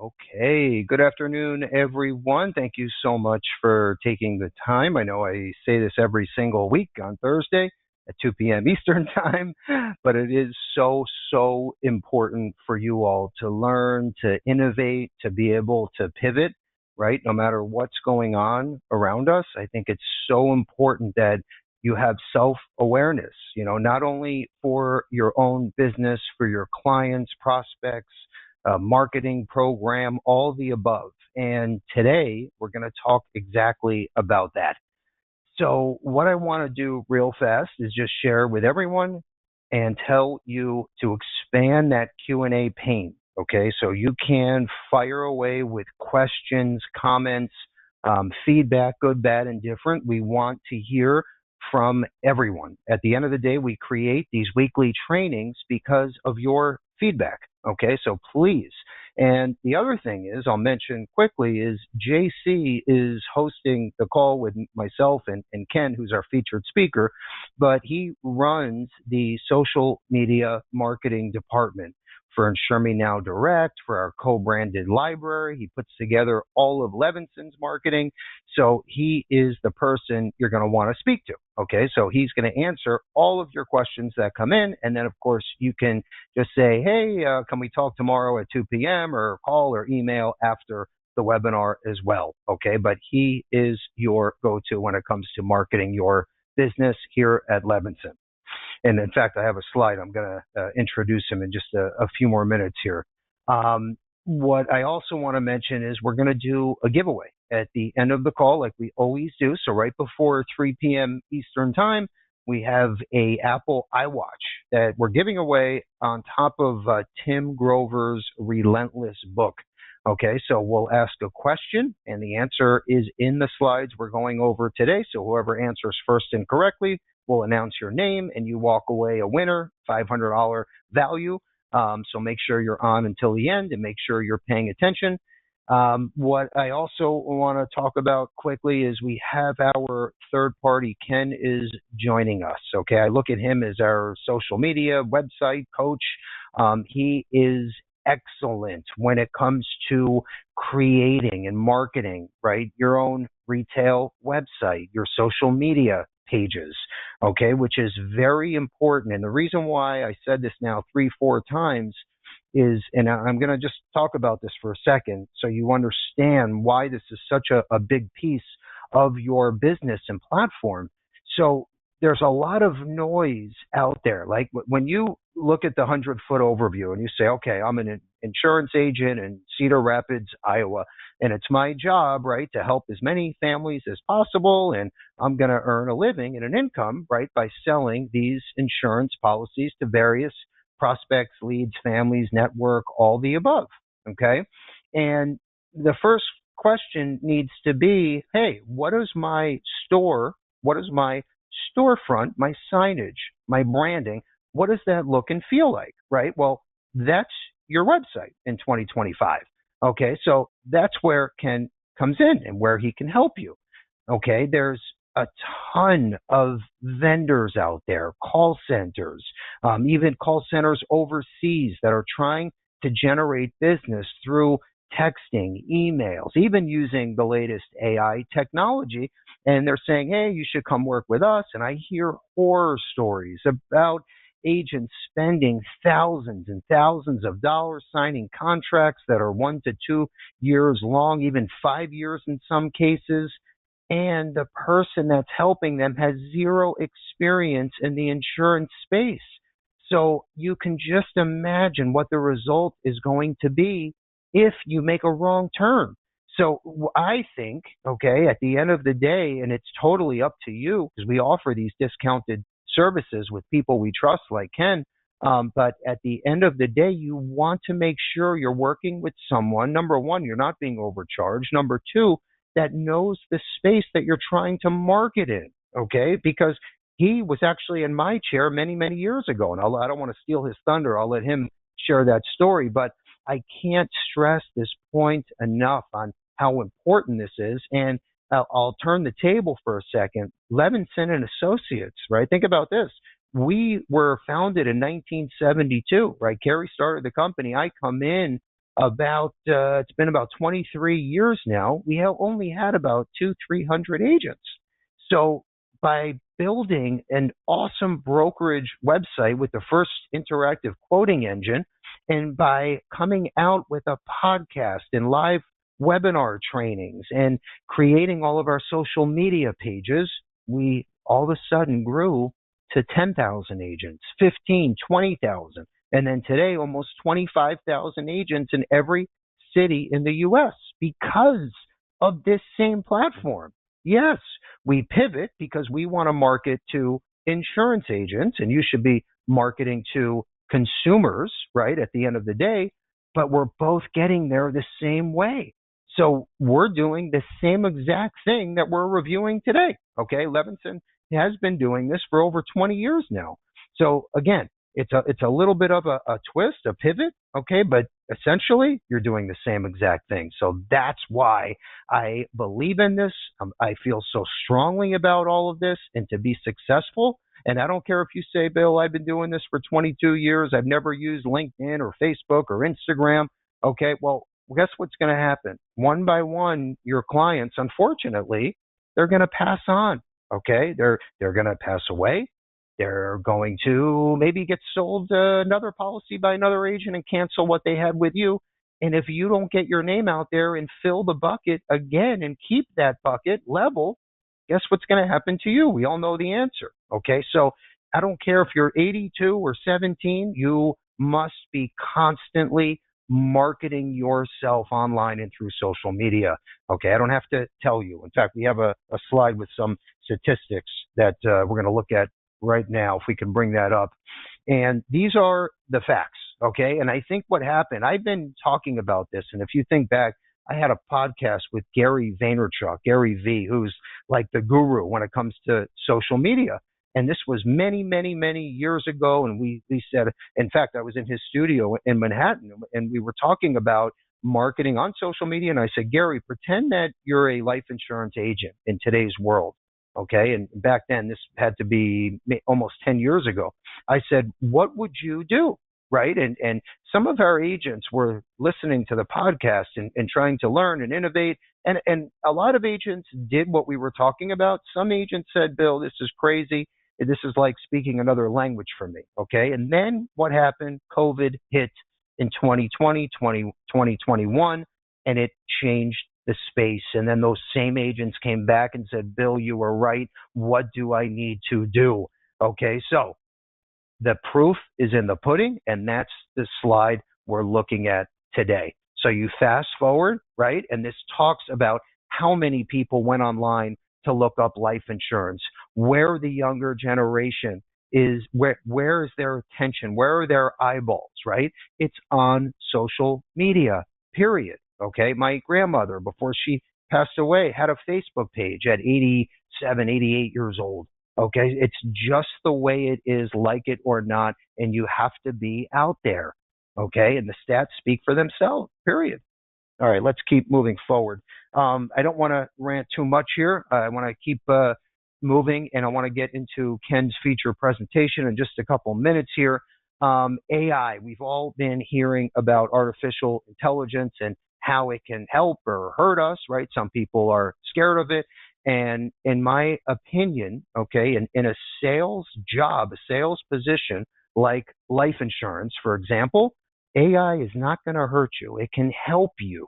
Okay, good afternoon, everyone. Thank you so much for taking the time. I know I say this every single week on Thursday at 2 p.m. Eastern Time, but it is so important for you all to learn, to innovate, to be able to pivot, right? No matter what's going on around us. I think it's so important that you have self-awareness, not only for your own business, for your clients, prospects, marketing program, all the above. And today we're going to talk exactly about that. So what I want to do real fast is just share with everyone and tell you to expand that Q&A pane. Okay, so you can fire away with questions, comments, feedback, good, bad, and different. We want to hear from everyone. At the end of the day, we create these weekly trainings because of your feedback. Okay, so please. And the other thing is, I'll mention quickly, is JC is hosting the call with myself and Ken, who's our featured speaker, but he runs the social media marketing department for Insure Me Now Direct, for our co-branded library. He puts together all of Levinson's marketing. So he is the person you're going to want to speak to. Okay, so he's going to answer all of your questions that come in. And then, of course, you can just say, hey, can we talk tomorrow at 2 p.m. or call or email after the webinar as well. Okay, but he is your go-to when it comes to marketing your business here at Levinson. And in fact, I have a slide. I'm going to introduce him in just a few more minutes here. What I also want to mention is we're going to do a giveaway at the end of the call, like we always do. So right before 3 p.m. Eastern Time, we have a Apple iWatch that we're giving away on top of Tim Grover's Relentless book. Okay, so we'll ask a question, and the answer is in the slides we're going over today. So whoever answers first and correctly, we'll announce your name, and you walk away a winner, $500 value. So make sure you're on until the end and make sure you're paying attention. What I also want to talk about quickly is we have our third party. Ken is joining us. Okay, I look at him as our social media website coach. He is excellent when it comes to creating and marketing, right? Your own retail website, your social media pages, okay, which is very important. And the reason why I said this now 3-4 times is, and I'm going to just talk about this for a second so you understand why this is such a big piece of your business and platform. So there's a lot of noise out there. Like when you look at the 100-foot overview and you say, okay, I'm an insurance agent in Cedar Rapids, Iowa, and it's my job, right, to help as many families as possible, and I'm going to earn a living and an income, right, by selling these insurance policies to various prospects, leads, families, network, all the above, okay? And the first question needs to be, hey, what is my store, what is my storefront, my signage, my branding, what does that look and feel like, right? Well, that's your website in 2025. Okay, so that's where Ken comes in and where he can help you. Okay, there's a ton of vendors out there, call centers, even call centers overseas that are trying to generate business through texting, emails, even using the latest AI technology. And they're saying, hey, you should come work with us. And I hear horror stories about agents spending thousands and thousands of dollars signing contracts that are 1 to 2 years long, even 5 years in some cases. And the person that's helping them has zero experience in the insurance space. So you can just imagine what the result is going to be if you make a wrong turn. So I think, okay, at the end of the day, and it's totally up to you because we offer these discounted services with people we trust like Ken, but at the end of the day, you want to make sure you're working with someone. Number one, you're not being overcharged. Number two, that knows the space that you're trying to market in, okay? Because he was actually in my chair many years ago, and I don't want to steal his thunder. I'll let him share that story, but I can't stress this point enough on how important this is. And I'll turn the table for a second. Levinson and Associates, right? Think about this. We were founded in 1972, right? Kerry started the company. I come in it's been about 23 years now. We have only had about 300 agents. So by building an awesome brokerage website with the first interactive quoting engine, and by coming out with a podcast and live webinar trainings and creating all of our social media pages, we all of a sudden grew to 10,000 agents, 15, 20,000. And then today, almost 25,000 agents in every city in the U.S. because of this same platform. Yes, we pivot because we want to market to insurance agents, and you should be marketing to consumers, right, at the end of the day, but we're both getting there the same way. So we're doing the same exact thing that we're reviewing today. Okay, Levinson has been doing this for over 20 years now. So again, it's a little bit of a twist, a pivot, okay, but essentially you're doing the same exact thing. So that's why I believe in this. I feel so strongly about all of this, and to be successful. And I don't care if you say, Bill, I've been doing this for 22 years. I've never used LinkedIn or Facebook or Instagram. Okay, well, guess what's going to happen? One by one, your clients, unfortunately, they're going to pass on. Okay, they're going to pass away. They're going to maybe get sold another policy by another agent and cancel what they had with you. And if you don't get your name out there and fill the bucket again and keep that bucket level, guess what's going to happen to you? We all know the answer. Okay, so I don't care if you're 82 or 17, you must be constantly marketing yourself online and through social media. Okay, I don't have to tell you. In fact, we have a slide with some statistics that we're going to look at right now, if we can bring that up. And these are the facts, okay? And I think what happened, I've been talking about this, and if you think back, I had a podcast with Gary Vaynerchuk, Gary V, who's like the guru when it comes to social media. And this was many, many, many years ago. And we said, in fact, I was in his studio in Manhattan, and we were talking about marketing on social media. And I said, Gary, pretend that you're a life insurance agent in today's world. Okay. And back then, this had to be almost 10 years ago. I said, what would you do? Right. And some of our agents were listening to the podcast and trying to learn and innovate. And a lot of agents did what we were talking about. Some agents said, Bill, this is crazy. This is like speaking another language for me. Okay. And then what happened? COVID hit in 2020, 2021, and it changed the space. And then those same agents came back and said, Bill, you were right. What do I need to do? Okay. So the proof is in the pudding, and that's the slide we're looking at today. So you fast forward, right? And this talks about how many people went online to look up life insurance, where the younger generation is, where is their attention, where are their eyeballs, right? It's on social media, period. Okay. My grandmother, before she passed away, had a Facebook page at 87, 88 years old. Okay. It's just the way it is, like it or not. And you have to be out there. Okay. And the stats speak for themselves, period. All right. Let's keep moving forward. I don't want to rant too much here. I want to keep moving, and I want to get into Ken's feature presentation in just a couple minutes here. AI, we've all been hearing about artificial intelligence and how it can help or hurt us, right? Some people are scared of it. And in my opinion, okay, in a sales job, a sales position like life insurance, for example, AI is not going to hurt you. It can help you.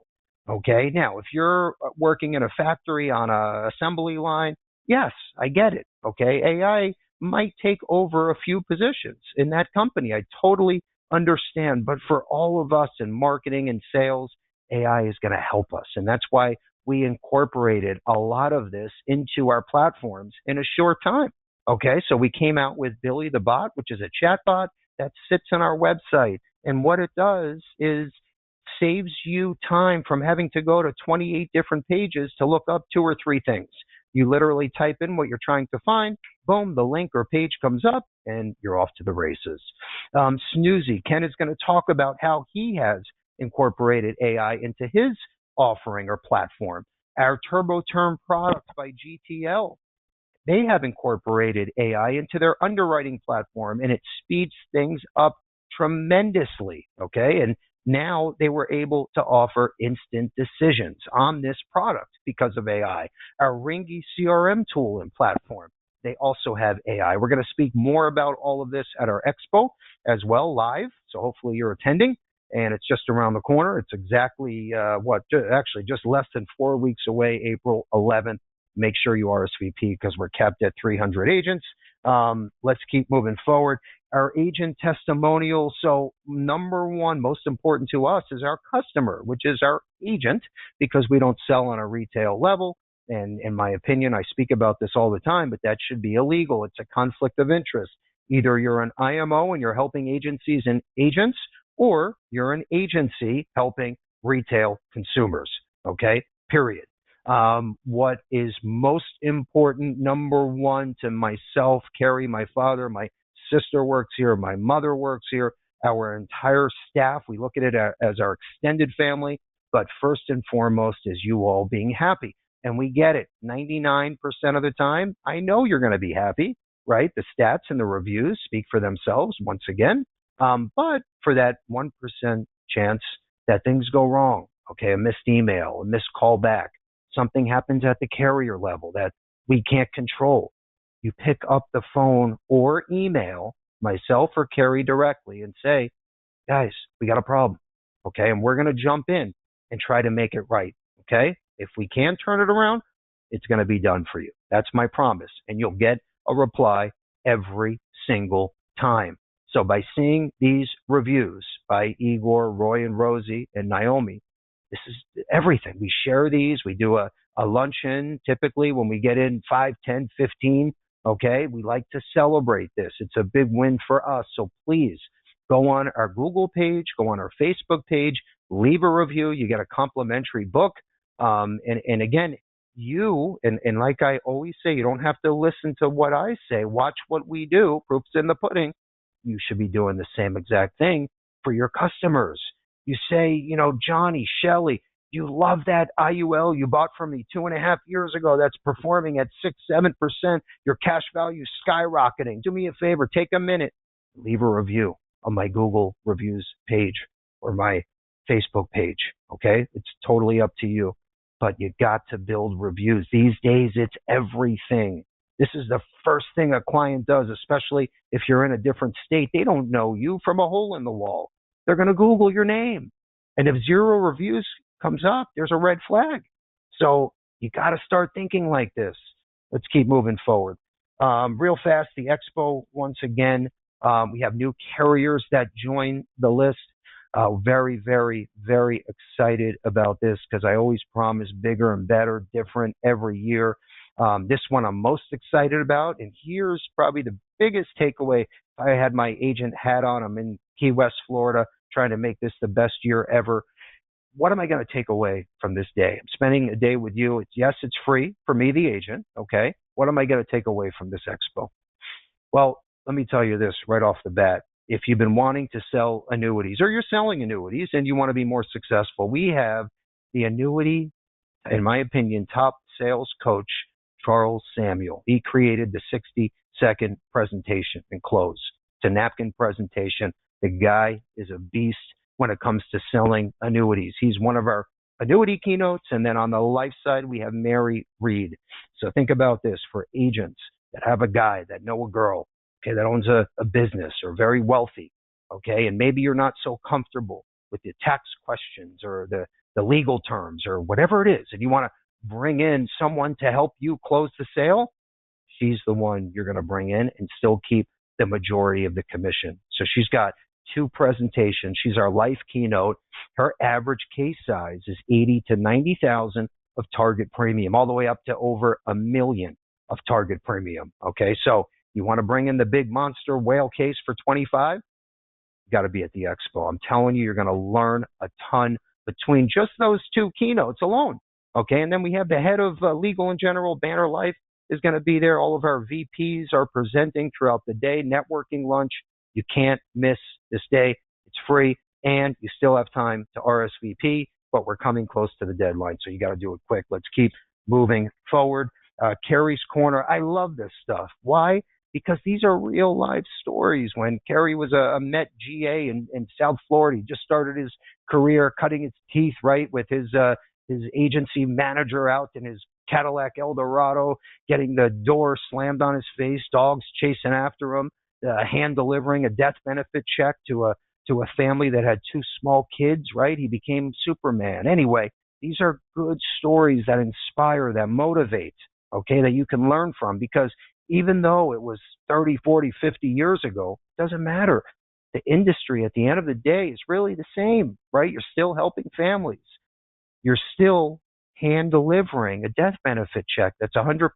Okay. Now, if you're working in a factory on a assembly line, yes, I get it. Okay. AI might take over a few positions in that company. I totally understand. But for all of us in marketing and sales, AI is going to help us. And that's why we incorporated a lot of this into our platforms in a short time. Okay. So we came out with Billy the Bot, which is a chat bot that sits on our website. And what it does is saves you time from having to go to 28 different pages to look up 2 or 3 things. You literally type in what you're trying to find, boom, the link or page comes up, and you're off to the races. Snoozy, Ken is going to talk about how he has incorporated AI into his offering or platform. Our TurboTerm product by GTL, they have incorporated AI into their underwriting platform, and it speeds things up tremendously. Okay. And Now they were able to offer instant decisions on this product because of AI. Our Ringy CRM tool and platform, they also have AI. We're going to speak more about all of this at our expo as well, live. So hopefully you're attending, and it's just around the corner. It's exactly actually just less than 4 weeks away, April 11th. Make sure you RSVP because we're capped at 300 agents. Let's keep moving forward. Our agent testimonial. So number one, most important to us is our customer, which is our agent, because we don't sell on a retail level. And in my opinion, I speak about this all the time, but that should be illegal. It's a conflict of interest. Either you're an IMO and you're helping agencies and agents, or you're an agency helping retail consumers. Okay, period. What is most important, number one, to myself, Carrie, my father, my sister works here, my mother works here, our entire staff, we look at it as our extended family, but first and foremost is you all being happy. And we get it 99% of the time. I know you're going to be happy, right? The stats and the reviews speak for themselves once again. But for that 1% chance that things go wrong, okay, a missed email, a missed call back, something happens at the carrier level that we can't control, you pick up the phone or email myself or Carrie directly and say, guys, we got a problem. Okay. And we're going to jump in and try to make it right. Okay. If we can turn it around, it's going to be done for you. That's my promise. And you'll get a reply every single time. So by seeing these reviews by Igor, Roy, and Rosie, and Naomi, this is everything. We share these. We do a luncheon typically when we get in 5, 10, 15. Okay. We like to celebrate this. It's a big win for us. So please go on our Google page, go on our Facebook page, leave a review. You get a complimentary book. And again, and like I always say, you don't have to listen to what I say. Watch what we do. Proof's in the pudding. You should be doing the same exact thing for your customers. You say, Johnny, Shelley, you love that IUL you bought from me 2.5 years ago that's performing at 6-7%. Your cash value is skyrocketing. Do me a favor, take a minute, leave a review on my Google reviews page or my Facebook page. Okay? It's totally up to you, but you got to build reviews. These days, it's everything. This is the first thing a client does, especially if you're in a different state. They don't know you from a hole in the wall. They're going to Google your name. And if 0 reviews comes up, there's a red flag. So you got to start thinking like this. Let's keep moving forward. Real fast, the expo, once again, we have new carriers that join the list. Very, very, very excited about this because I always promise bigger and better, different every year. This one I'm most excited about. And here's probably the biggest takeaway. If I had my agent hat on, I'm in Key West, Florida, trying to make this the best year ever. What am I going to take away from this day? I'm spending a day with you. It's free for me, the agent. Okay. What am I going to take away from this expo? Well, let me tell you this right off the bat. If you've been wanting to sell annuities or you're selling annuities and you want to be more successful, we have the annuity, in my opinion, top sales coach, Charles Samuel. He created the 60-second presentation and close. It's a napkin presentation. The guy is a beast when it comes to selling annuities. He's one of our annuity keynotes. And then on the life side, we have Mary Reed. So think about this for agents that have a guy, that know a girl, okay, that owns a business or very wealthy, okay, and maybe you're not so comfortable with the tax questions or the legal terms or whatever it is, and you want to bring in someone to help you close the sale, she's the one you're going to bring in and still keep the majority of the commission. So she's got 2 presentations. She's our life keynote. Her average case size is 80 to 90,000 of target premium, all the way up to over $1 million of target premium. Okay, so you want to bring in the big monster whale case for 25? You got to be at the expo. I'm telling you, you're going to learn a ton between just those 2 keynotes alone. Okay, and then we have the head of Legal and General, Banner Life, is going to be there. All of our VPs are presenting throughout the day, networking lunch. You can't miss this day. It's free, and you still have time to RSVP, but we're coming close to the deadline, so you got to do it quick. Let's keep moving forward. Carrie's Corner. I love this stuff. Why? because these are real life stories. When Kerry was a Met GA in South Florida, he just started his career cutting his teeth, right, with his agency manager out in his Cadillac Eldorado, getting the door slammed on his face, dogs chasing after him, hand delivering a death benefit check to a family that had two small kids, right? He became Superman. Anyway, these are good stories that inspire, that motivate, okay, that you can learn from, because even though it was 30, 40, 50 years ago, it doesn't matter. The industry at the end of the day is really the same, right? You're still helping families. You're still hand delivering a death benefit check that's 100%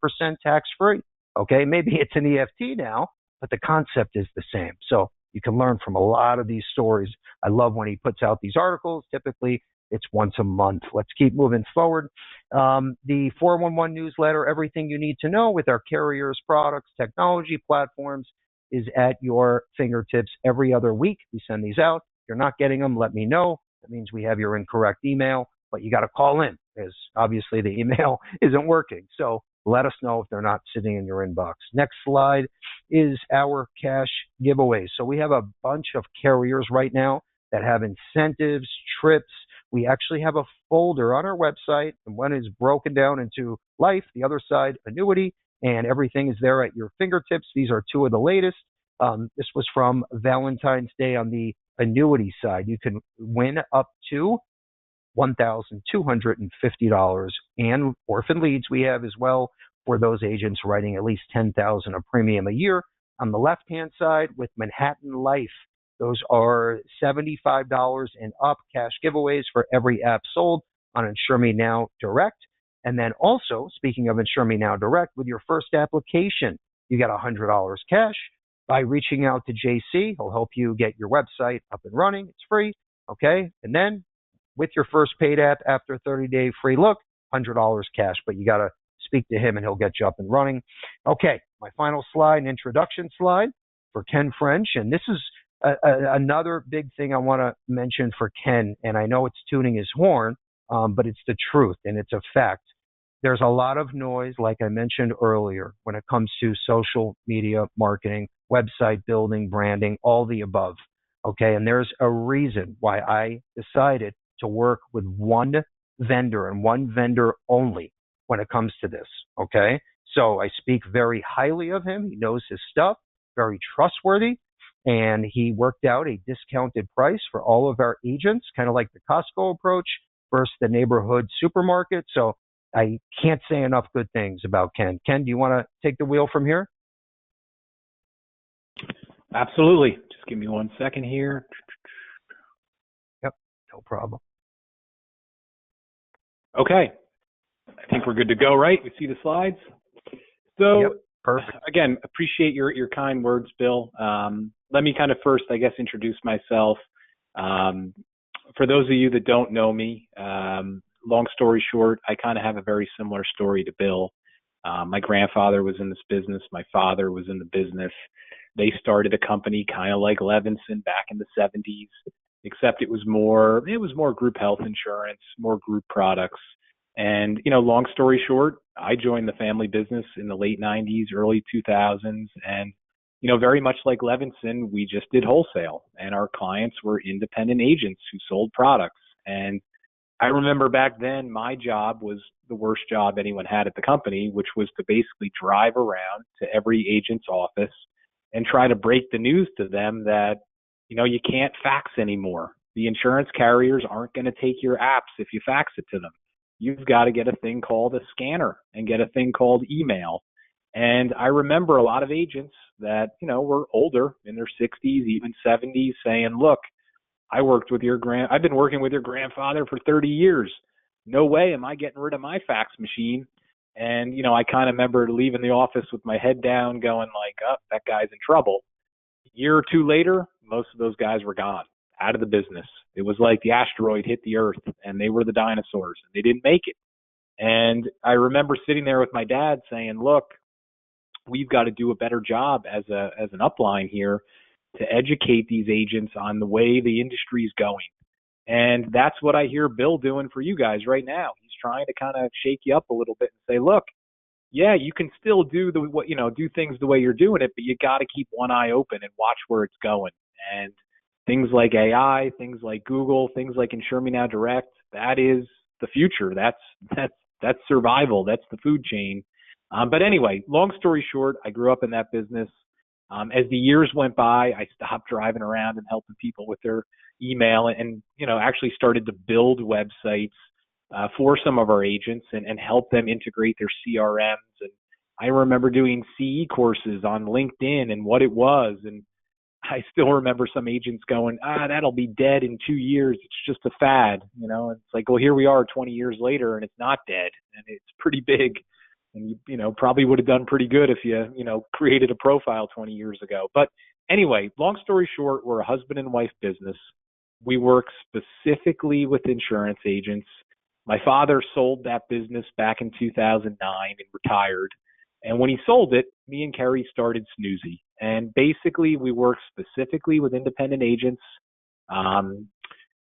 tax free. Okay, maybe it's an EFT now, but the concept is the same. So you can learn from a lot of these stories. I love when he puts out these articles. Typically, it's once a month. Let's keep moving forward. The 411 newsletter, everything you need to know with our carriers, products, technology platforms, is at your fingertips every other week. We send these out. If you're not getting them, let me know. That means we have your incorrect email, but you got to call in because obviously the email isn't working. So let us know if they're not sitting in your inbox. Next slide is our cash giveaways. So we have a bunch of carriers right now that have incentives, trips. We actually have a folder on our website, and one is broken down into life, the other side, annuity, and everything is there at your fingertips. These are two of the latest. This was from Valentine's Day on the annuity side. You can win up to $1,250, and orphan leads we have as well for those agents writing at least $10,000 a premium a year. On the left-hand side with Manhattan Life, those are $75 and up cash giveaways for every app sold on Insure Me Now Direct. And then also, speaking of Insure Me Now Direct, with your first application, you get $100 cash by reaching out to JC. He'll help you get your website up and running. It's free, okay? And then with your first paid app after 30-day free look, $100 cash, but you got to speak to him and he'll get you up and running. Okay, my final slide, an introduction slide for Ken French. And this is another big thing I want to mention for Ken, and I know it's tuning his horn, but it's the truth and it's a fact. There's a lot of noise, like I mentioned earlier, when it comes to social media marketing, website building, branding, all the above. Okay, and there's a reason why I decided to work with one vendor and one vendor only when it comes to this. Okay, so I speak very highly of him. He knows his stuff, very trustworthy, and he worked out a discounted price for all of our agents, kind of like the Costco approach versus the neighborhood supermarket. So I can't say enough good things about Ken. Ken, do you want to take the wheel from here? Absolutely. Just give me 1 second here. Yep, no problem. Okay. I think we're good to go, right? We see the slides. So, yep, perfect. Again, appreciate your kind words, Bill. Let me kind of first, I guess, introduce myself. For those of you that don't know me, long story short, I kind of have a very similar story to Bill. My grandfather was in this business. My father was in the business. They started a company kind of like Levinson back in the 70s, except it was more group health insurance, more group products. And, long story short, I joined the family business in the late 90s, early 2000s. And, very much like Levinson, we just did wholesale, and our clients were independent agents who sold products. And I remember back then my job was the worst job anyone had at the company, which was to basically drive around to every agent's office and try to break the news to them that, you can't fax anymore. The insurance carriers aren't going to take your apps if you fax it to them. You've got to get a thing called a scanner and get a thing called email. And I remember a lot of agents that, were older, in their 60s, even 70s, saying, look, I've been working with your grandfather for 30 years. No way am I getting rid of my fax machine. And, I kind of remember leaving the office with my head down going like, oh, that guy's in trouble. A year or two later, most of those guys were gone, out of the business. It was like the asteroid hit the earth and they were the dinosaurs and they didn't make it. And I remember sitting there with my dad saying, look, we've got to do a better job as an upline here to educate these agents on the way the industry is going. And that's what I hear Bill doing for you guys right now. He's trying to kind of shake you up a little bit and say, look, yeah, you can still do things the way you're doing it, but you got to keep one eye open and watch where it's going. And things like AI, things like Google, things like Insure Me Now Direct, that is the future. That's survival. That's the food chain. But anyway, long story short, I grew up in that business. As the years went by, I stopped driving around and helping people with their email, and actually started to build websites for some of our agents and help them integrate their CRMs. And I remember doing CE courses on LinkedIn and what it was. And I still remember some agents going, that'll be dead in 2 years. It's just a fad. It's like, well, here we are 20 years later and it's not dead, and it's pretty big. And probably would have done pretty good if you created a profile 20 years ago. But anyway, long story short, we're a husband and wife business. We work specifically with insurance agents. My father sold that business back in 2009 and retired. And when he sold it, me and Kerry started Snoozy. And basically, we work specifically with independent agents. And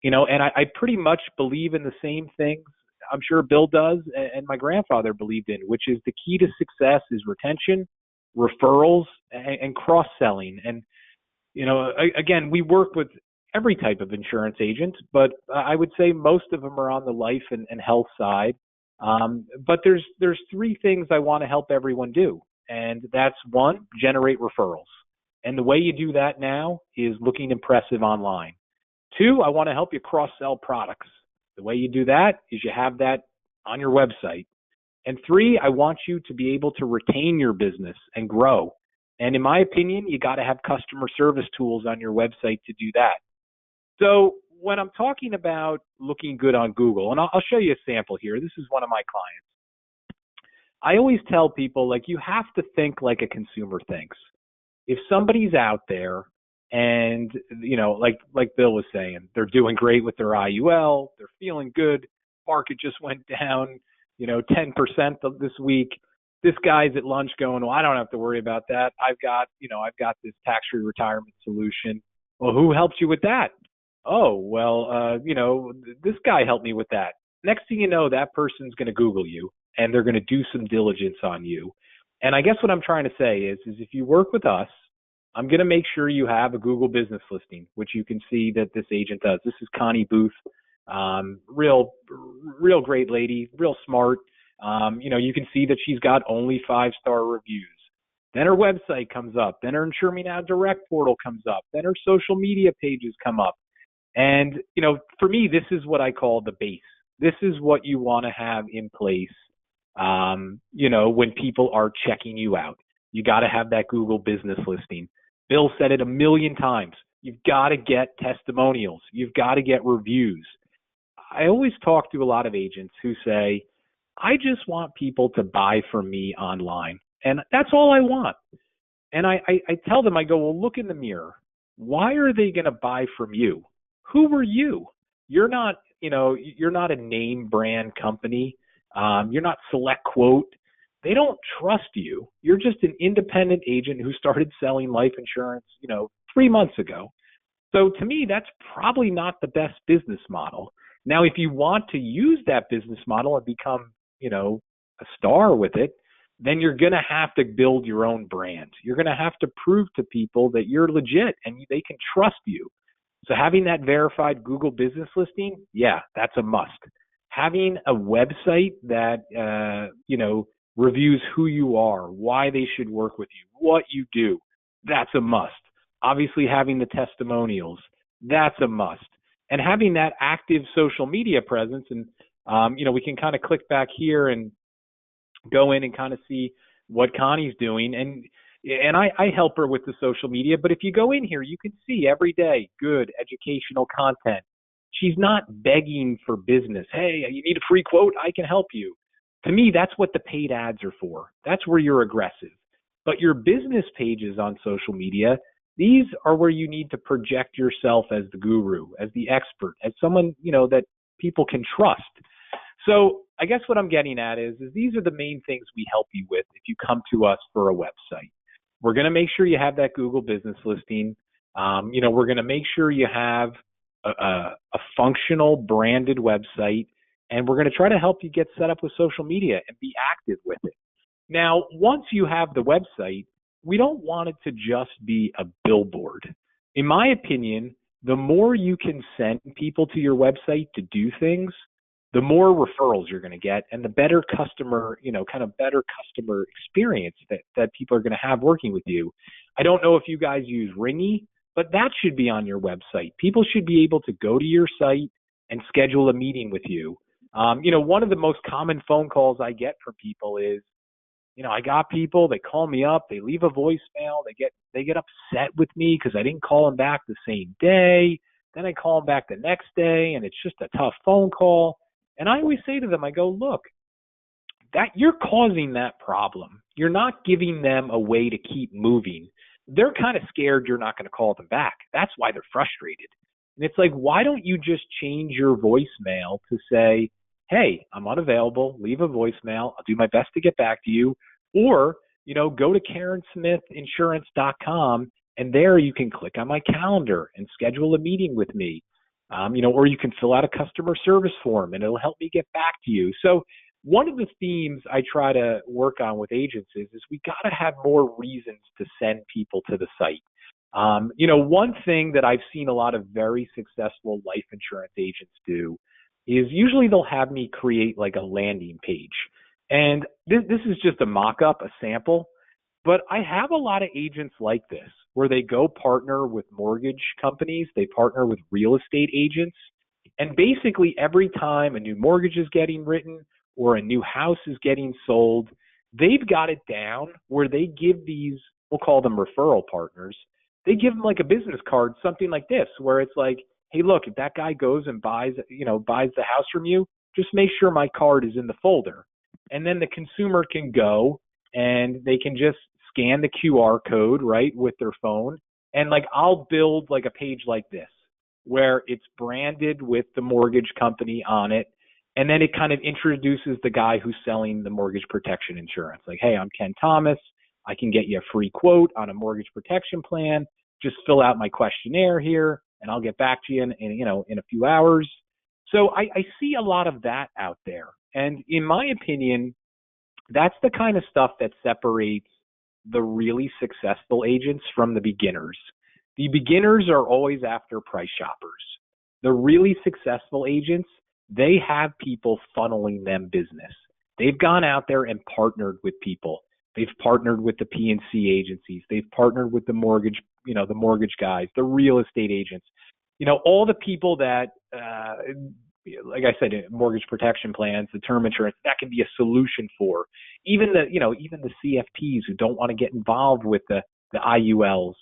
I pretty much believe in the same things I'm sure Bill does and my grandfather believed in, which is the key to success is retention, referrals, and cross-selling. And, again, we work with every type of insurance agent, but I would say most of them are on the life and health side. But there's three things I want to help everyone do. And that's one, generate referrals. And the way you do that now is looking impressive online. Two, I want to help you cross-sell products. The way you do that is you have that on your website. And three, I want you to be able to retain your business and grow. And in my opinion, you got to have customer service tools on your website to do that. So when I'm talking about looking good on Google, and I'll show you a sample here. This is one of my clients. I always tell people, you have to think like a consumer thinks. If somebody's out there and, like Bill was saying, they're doing great with their IUL, they're feeling good, market just went down, 10% this week. This guy's at lunch going, well, I don't have to worry about that. I've got this tax-free retirement solution. Well, who helped you with that? Oh, well, this guy helped me with that. Next thing you know, that person's going to Google you and they're going to do some diligence on you. And I guess what I'm trying to say is if you work with us, I'm going to make sure you have a Google business listing, which you can see that this agent does. This is Connie Booth, real great lady, real smart. You can see that she's got only 5-star reviews. Then her website comes up. Then her Insure Me Now Direct portal comes up. Then her social media pages come up. And, for me, this is what I call the base. This is what you want to have in place, when people are checking you out. You got to have that Google business listing. Bill said it a million times. You've got to get testimonials. You've got to get reviews. I always talk to a lot of agents who say, I just want people to buy from me online. And that's all I want. And I tell them, I go, well, look in the mirror. Why are they going to buy from you? Who are you? You're not a name brand company. You're not Select Quote. They don't trust you. You're just an independent agent who started selling life insurance, 3 months ago. So to me, that's probably not the best business model. Now, if you want to use that business model and become, a star with it, then you're going to have to build your own brand. You're going to have to prove to people that you're legit and they can trust you. So having that verified Google business listing, yeah, that's a must. Having a website that, reviews who you are, why they should work with you, what you do, that's a must. Obviously, having the testimonials, that's a must. And having that active social media presence, and, we can kind of click back here and go in and kind of see what Connie's doing. And I help her with the social media, but if you go in here, you can see every day good educational content. She's not begging for business. Hey, you need a free quote? I can help you. To me, that's what the paid ads are for. That's where you're aggressive. But your business pages on social media, these are where you need to project yourself as the guru, as the expert, as someone, that people can trust. So I guess what I'm getting at is these are the main things we help you with if you come to us for a website. We're going to make sure you have that Google business listing. We're going to make sure you have a functional branded website, and we're going to try to help you get set up with social media and be active with it. Now, once you have the website, we don't want it to just be a billboard. In my opinion, the more you can send people to your website to do things, the more referrals you're going to get and the better customer, kind of better customer experience that people are going to have working with you. I don't know if you guys use Ringy, but that should be on your website. People should be able to go to your site and schedule a meeting with you. One of the most common phone calls I get from people is, I got people, they call me up, they leave a voicemail, they get upset with me because I didn't call them back the same day. Then I call them back the next day and it's just a tough phone call. And I always say to them, I go, look, that you're causing that problem. You're not giving them a way to keep moving. They're kind of scared you're not going to call them back. That's why they're frustrated. And it's like, why don't you just change your voicemail to say, hey, I'm unavailable, leave a voicemail, I'll do my best to get back to you. Or, go to KarenSmithInsurance.com and there you can click on my calendar and schedule a meeting with me. Or you can fill out a customer service form and it'll help me get back to you. So one of the themes I try to work on with agents is we got to have more reasons to send people to the site. One thing that I've seen a lot of very successful life insurance agents do is usually they'll have me create like a landing page. And this is just a mock-up, a sample, but I have a lot of agents like this where they go partner with mortgage companies, they partner with real estate agents, and basically every time a new mortgage is getting written or a new house is getting sold, they've got it down where they give these, we'll call them referral partners, they give them like a business card, something like this, where it's like, hey, look, if that guy goes and buys the house from you, just make sure my card is in the folder. And then the consumer can go and they can just scan the QR code, right, with their phone. And like, I'll build like a page like this where it's branded with the mortgage company on it. And then it kind of introduces the guy who's selling the mortgage protection insurance. Like, hey, I'm Ken Thomas. I can get you a free quote on a mortgage protection plan. Just fill out my questionnaire here and I'll get back to you in a few hours. So I see a lot of that out there. And in my opinion, that's the kind of stuff that separates the really successful agents from the beginners. The beginners are always after price shoppers. The really successful agents, they have people funneling them business. They've gone out there and partnered with people. They've partnered with the P&C agencies. They've partnered with the mortgage guys, the real estate agents, all the people that, like I said, mortgage protection plans, the term insurance, that can be a solution for. Even the CFPs who don't want to get involved with the IULs.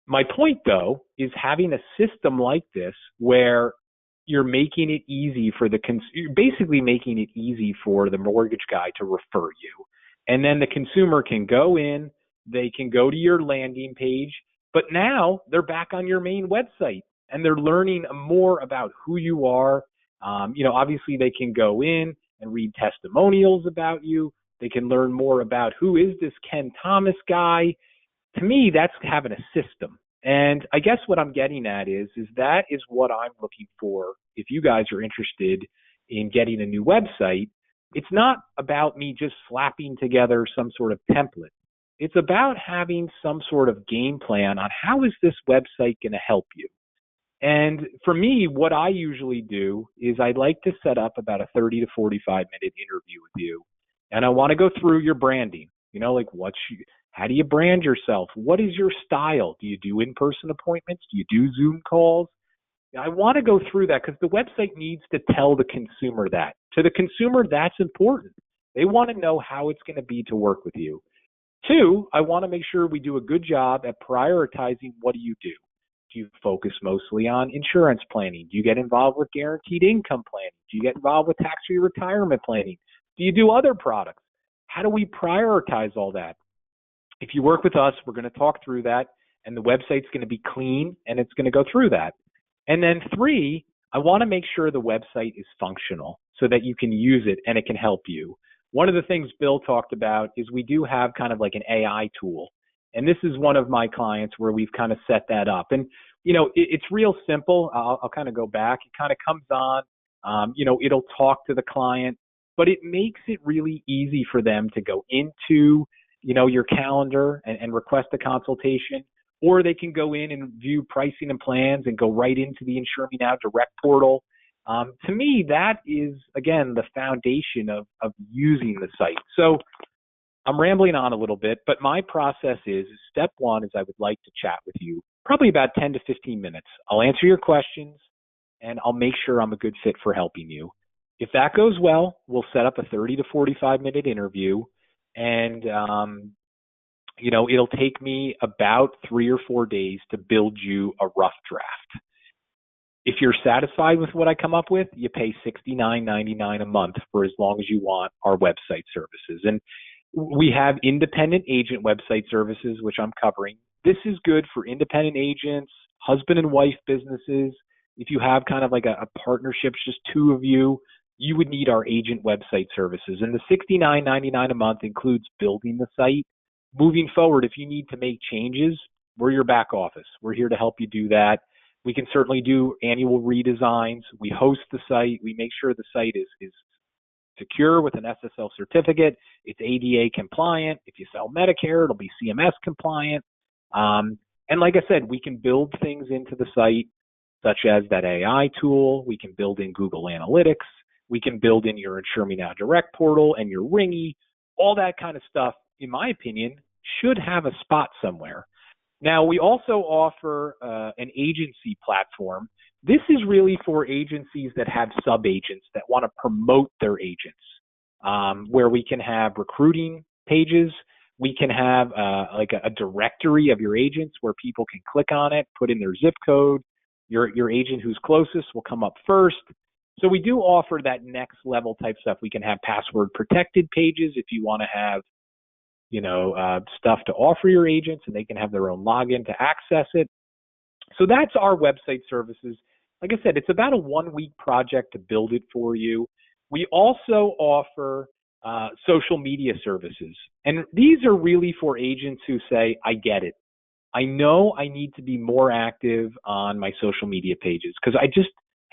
My point, though, is having a system like this where you're making it easy for you're basically making it easy for the mortgage guy to refer you. And then the consumer can go in, they can go to your landing page, but now they're back on your main website and they're learning more about who you are. Obviously they can go in and read testimonials about you. They can learn more about who is this Ken Thomas guy. To me, that's having a system. And I guess what I'm getting at is that is what I'm looking for. If you guys are interested in getting a new website, it's not about me just slapping together some sort of template. It's about having some sort of game plan on how is this website going to help you. And for me, what I usually do is I like to set up about a 30 to 45-minute interview with you. And I want to go through your branding, like how do you brand yourself? What is your style? Do you do in-person appointments? Do you do Zoom calls? I want to go through that because the website needs to tell the consumer that. To the consumer, that's important. They want to know how it's going to be to work with you. 2, I want to make sure we do a good job at prioritizing what do you do. Do you focus mostly on insurance planning? Do you get involved with guaranteed income planning? Do you get involved with tax-free retirement planning? Do you do other products? How do we prioritize all that? If you work with us, we're going to talk through that, and the website's going to be clean, and it's going to go through that. And then 3, I want to make sure the website is functional so that you can use it and it can help you. One of the things Bill talked about is we do have kind of like an AI tool. And this is one of my clients where we've kind of set that up. And, it's real simple. I'll kind of go back. It kind of comes on, it'll talk to the client. but it makes it really easy for them to go into, your calendar and request a consultation, or they can go in and view pricing and plans and go right into the Insure Me Now direct portal. To me, that is, again, the foundation of using the site. So I'm rambling on a little bit, but my process is step one is I would like to chat with you, probably about 10 to 15 minutes. I'll answer your questions and I'll make sure I'm a good fit for helping you. If that goes well, we'll set up a 30 to 45-minute interview, and it'll take me about 3 or 4 days to build you a rough draft. If you're satisfied with what I come up with, you pay $69.99 a month for as long as you want our website services. And we have independent agent website services, which I'm covering. This is good for independent agents, husband and wife businesses. If you have kind of like a partnership, just two of you, you would need our agent website services. And the $69.99 a month includes building the site. Moving forward, if you need to make changes, we're your back office. We're here to help you do that. We can certainly do annual redesigns. We host the site. We make sure the site is secure with an SSL certificate. It's ADA compliant. If you sell Medicare, it'll be CMS compliant. And like I said, we can build things into the site, such as that AI tool. We can build in Google Analytics. We can build in your Insure Me Now direct portal and your Ringy. All that kind of stuff, in my opinion, should have a spot somewhere. Now, we also offer an agency platform. This is really for agencies that have sub-agents that want to promote their agents, where we can have recruiting pages. We can have like a directory of your agents where people can click on it, put in their zip code. Your agent who's closest will come up first. So we do offer that next level type stuff. We can have password protected pages if you want to have stuff to offer your agents, and they can have their own login to access it. So that's our website services. Like I said, it's about a 1-week project to build it for you. We also offer social media services. And these are really for agents who say, I get it. I know I need to be more active on my social media pages because I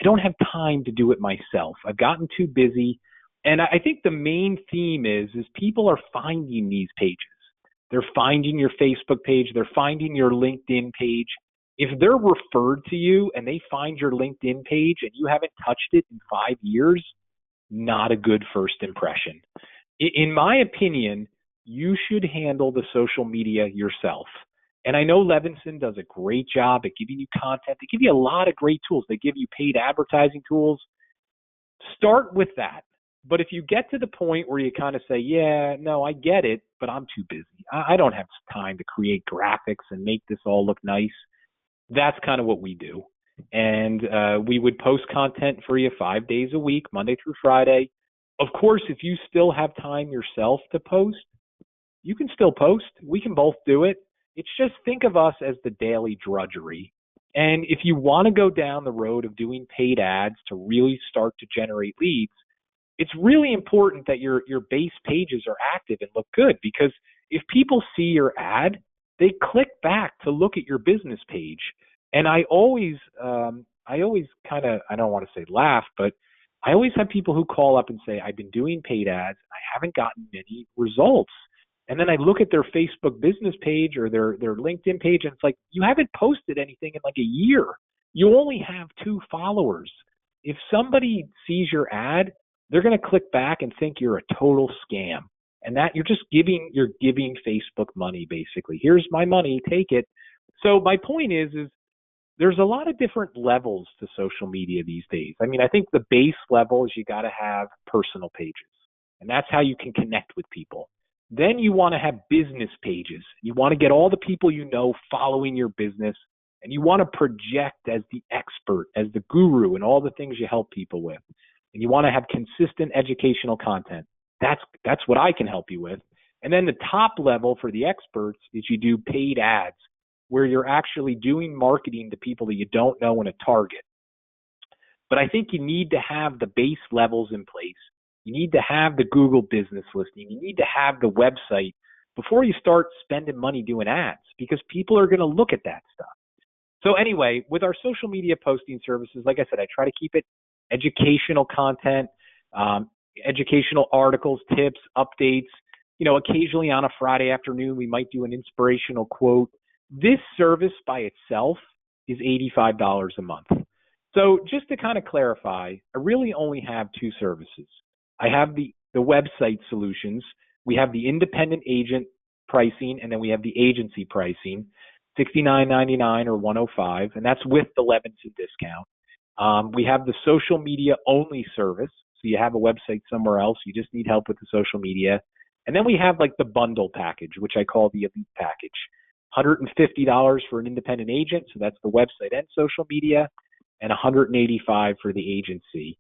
don't have time to do it myself. I've gotten too busy. And I think the main theme is people are finding these pages. They're finding your Facebook page. They're finding your LinkedIn page. If they're referred to you and they find your LinkedIn page and you haven't touched it in 5 years, not a good first impression. In my opinion, you should handle the social media yourself. And I know Levinson does a great job at giving you content. They give you a lot of great tools. They give you paid advertising tools. Start with that. But if you get to the point where you kind of say, yeah, no, I get it, but I'm too busy. I don't have time to create graphics and make this all look nice. That's kind of what we do. And we would post content for you 5 days a week, Monday through Friday. Of course, if you still have time yourself to post, you can still post. We can both do it. It's just think of us as the daily drudgery. And if you want to go down the road of doing paid ads to really start to generate leads, it's really important that your base pages are active and look good, because if people see your ad, they click back to look at your business page. And I always kind of, I don't want to say laugh, but I always have people who call up and say, I've been doing paid ads. I haven't gotten many results. And then I look at their Facebook business page or their LinkedIn page, and it's like, you haven't posted anything in like a year. You only have 2 followers. If somebody sees your ad, they're going to click back and think you're a total scam. And that you're giving Facebook money, basically. Here's my money, take it. So my point is there's a lot of different levels to social media these days. I mean, I think the base level is you got to have personal pages, and that's how you can connect with people. Then you want to have business pages. You want to get all the people you know following your business, and you want to project as the expert, as the guru, and all the things you help people with. And you want to have consistent educational content. That's what I can help you with. And then the top level for the experts is you do paid ads, where you're actually doing marketing to people that you don't know in a target. But I think you need to have the base levels in place. You need to have the Google business listing. You need to have the website before you start spending money doing ads, because people are going to look at that stuff. So anyway, with our social media posting services, like I said, I try to keep it educational content. educational articles, tips, updates. Occasionally on a Friday afternoon, we might do an inspirational quote. This service by itself is $85 a month. So just to kind of clarify, I really only have two services. I have the website solutions. We have the independent agent pricing, and then we have the agency pricing, $69.99 or $105, and that's with the Levinson discount. We have the social media only service. So you have a website somewhere else, you just need help with the social media. And then we have like the bundle package, which I call the elite package. $150 for an independent agent, so that's the website and social media, and $185 for the agency.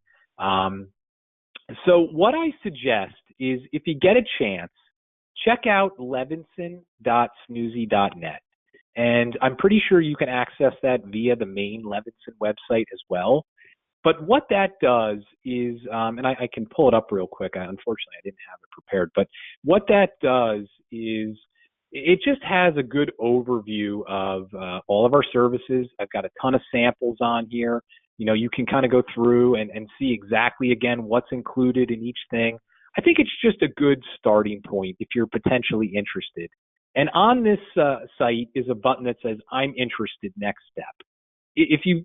So what I suggest is if you get a chance, check out levinson.snoozy.net. And I'm pretty sure you can access that via the main Levinson website as well. But what that does is, and I can pull it up real quick. Unfortunately, I didn't have it prepared. But what that does is it just has a good overview of all of our services. I've got a ton of samples on here. You can kind of go through and see exactly, again, what's included in each thing. I think it's just a good starting point if you're potentially interested. And on this site is a button that says, I'm interested, next step. If you